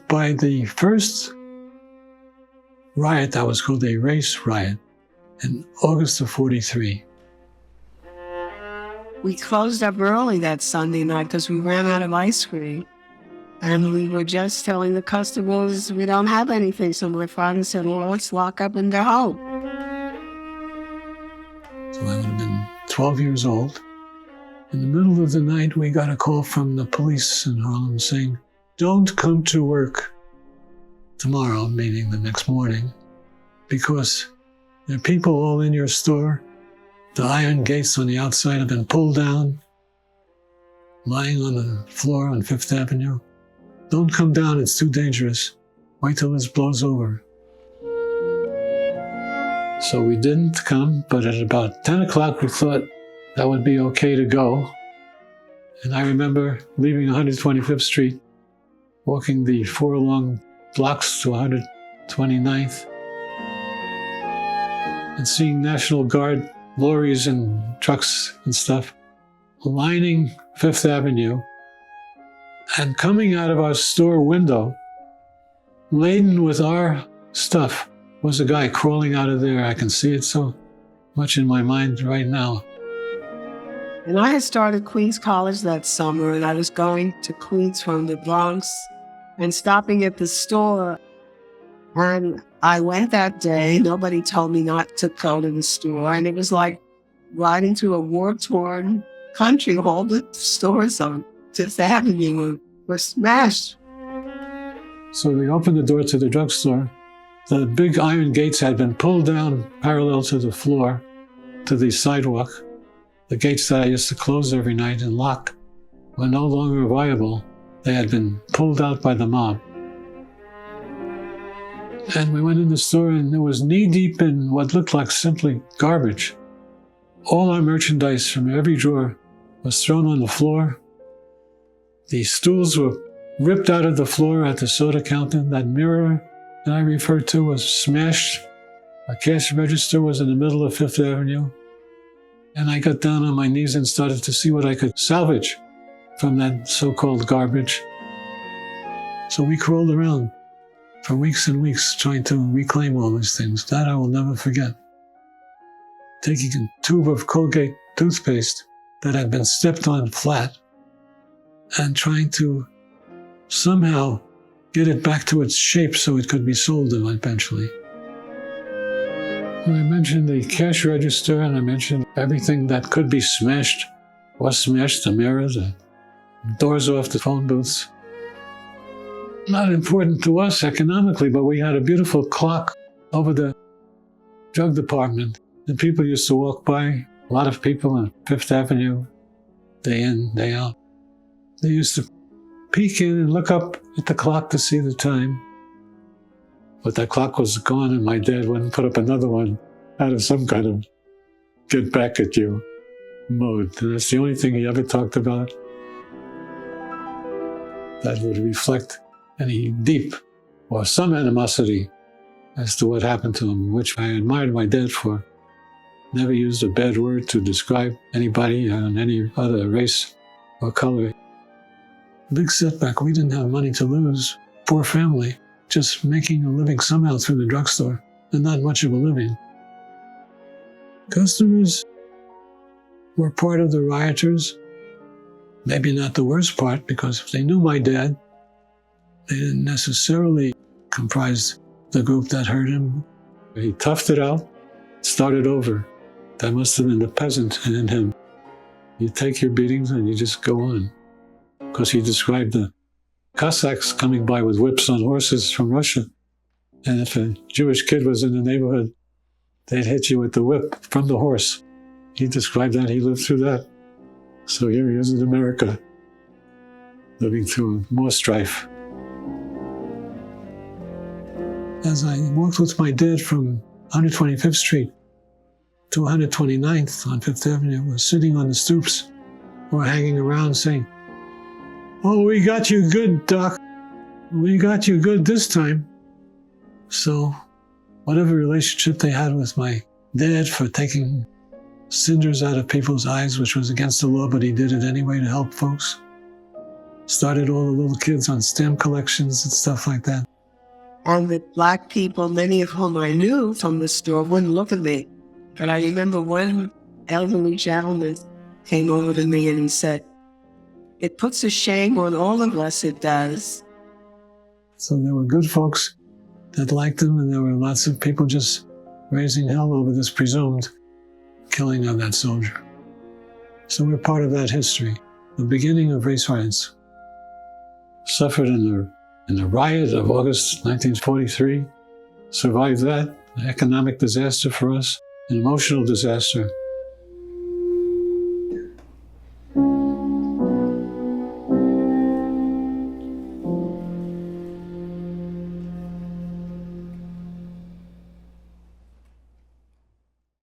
by the first riot that was called a race riot in August of '43. We closed up early that Sunday night because we ran out of ice cream. And we were just telling the customers we don't have anything. So my father said, well, let's lock up and go home. So I would have been 12 years old. In the middle of the night, we got a call from the police in Harlem saying, don't come to work tomorrow, meaning the next morning, because there are people all in your store. The iron gates on the outside have been pulled down, lying on the floor on Fifth Avenue. Don't come down, it's too dangerous. Wait till this blows over. So we didn't come, but at about 10 o'clock we thought that would be okay to go. And I remember leaving 125th Street, walking the 4 long blocks to 129th, and seeing National Guard lorries and trucks and stuff lining Fifth Avenue. And coming out of our store window, laden with our stuff, was a guy crawling out of there. I can see it so much in my mind right now. And I had started Queens College that summer, and I was going to Queens from the Bronx and stopping at the store. And I went that day. Nobody told me not to go to the store. And it was like riding through a war-torn country. All the stores on Fifth Avenue were smashed. So we opened the door to the drugstore. The big iron gates had been pulled down parallel to the floor, to the sidewalk. The gates that I used to close every night and lock were no longer viable. They had been pulled out by the mob. And we went in the store, and it was knee-deep in what looked like simply garbage. All our merchandise from every drawer was thrown on the floor. The stools were ripped out of the floor at the soda counter. That mirror that I referred to was smashed. A cash register was in the middle of Fifth Avenue. And I got down on my knees and started to see what I could salvage from that so-called garbage. So we crawled around for weeks and weeks trying to reclaim all these things. That I will never forget. Taking a tube of Colgate toothpaste that had been stepped on flat and trying to somehow get it back to its shape so it could be sold eventually. And I mentioned the cash register, and I mentioned everything that could be smashed was smashed, the mirrors, the doors off the phone booths. Not important to us economically, but we had a beautiful clock over the drug department, and people used to walk by, a lot of people on Fifth Avenue, day in, day out. They used to peek in and look up at the clock to see the time. But that clock was gone, and my dad wouldn't put up another one out of some kind of get back at you mode. And that's the only thing he ever talked about that would reflect any deep or some animosity as to what happened to him, which I admired my dad for. Never used a bad word to describe anybody on any other race or color. Big setback. We didn't have money to lose. Poor family, just making a living somehow through the drugstore, and not much of a living. Customers were part of the rioters. Maybe not the worst part, because if they knew my dad, they didn't necessarily comprise the group that hurt him. He toughed it out, started over. That must have been the peasant in him. You take your beatings and you just go on. Because he described the Cossacks coming by with whips on horses from Russia. And if a Jewish kid was in the neighborhood, they'd hit you with the whip from the horse. He described that. He lived through that. So here he is in America, living through more strife. As I walked with my dad from 125th Street to 129th on Fifth Avenue, was sitting on the stoops or hanging around saying, "Oh, we got you good, Doc. We got you good this time." So whatever relationship they had with my dad for taking cinders out of people's eyes, which was against the law, but he did it anyway to help folks, started all the little kids on stamp collections and stuff like that. And the Black people, many of whom I knew from the store, wouldn't look at me. But I remember one elderly gentleman came over to me and he said, "It puts a shame on all of us, it does." So there were good folks that liked them, and there were lots of people just raising hell over this presumed killing of that soldier. So we're part of that history, the beginning of race riots. Suffered in the riot of August 1943, survived that, an economic disaster for us, an emotional disaster